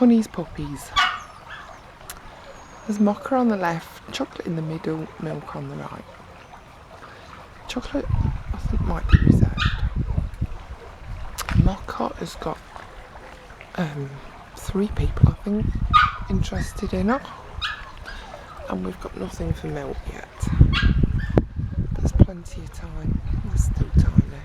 Honey's puppies. There's mocha on the left, chocolate in the middle, milk on the right. Chocolate, I think, might be reserved. Mocha has got 3 people, I think, interested in her. And we've got nothing for milk yet. There's plenty of time. There's still time there.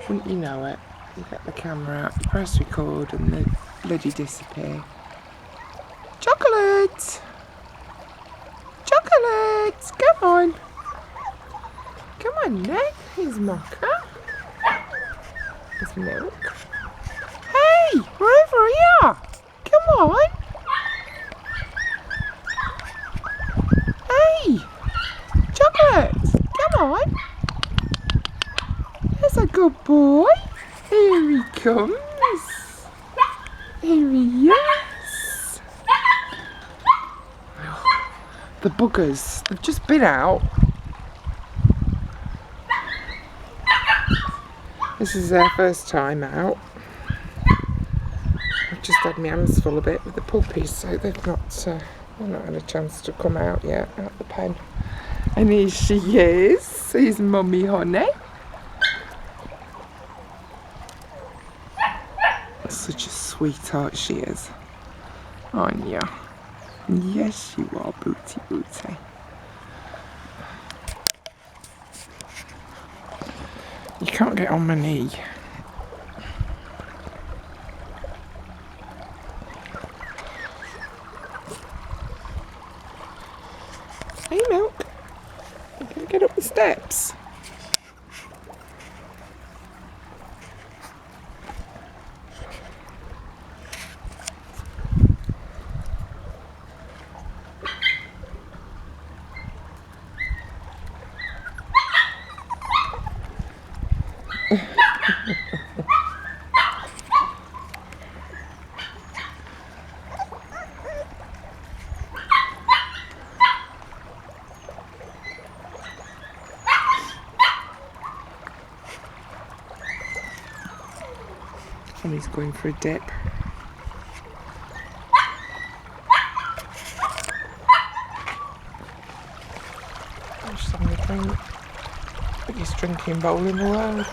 Wouldn't you know it? You get the camera out, you press record and the bloody disappear. Chocolate! Chocolate! Come on! Come on, Nick. Here's mocha. There's milk. Hey! We're over here! Come on! Hey! Chocolate! Come on! There's a good boy. Here he comes. Here he is. The buggers, they've just been out. This is their first time out. I've just had my hands full a bit with the puppies, so they've not had a chance to come out yet, out the pen. And here she is. Here's Mummy Honey. Such a sweetheart she is, aren't you? Yes, you are, Booty Booty. You can't get on my knee. Hey, Milk. You can get up the steps. And he's going for a dip. I'm just having a drink. Biggest drinking bowl in the world.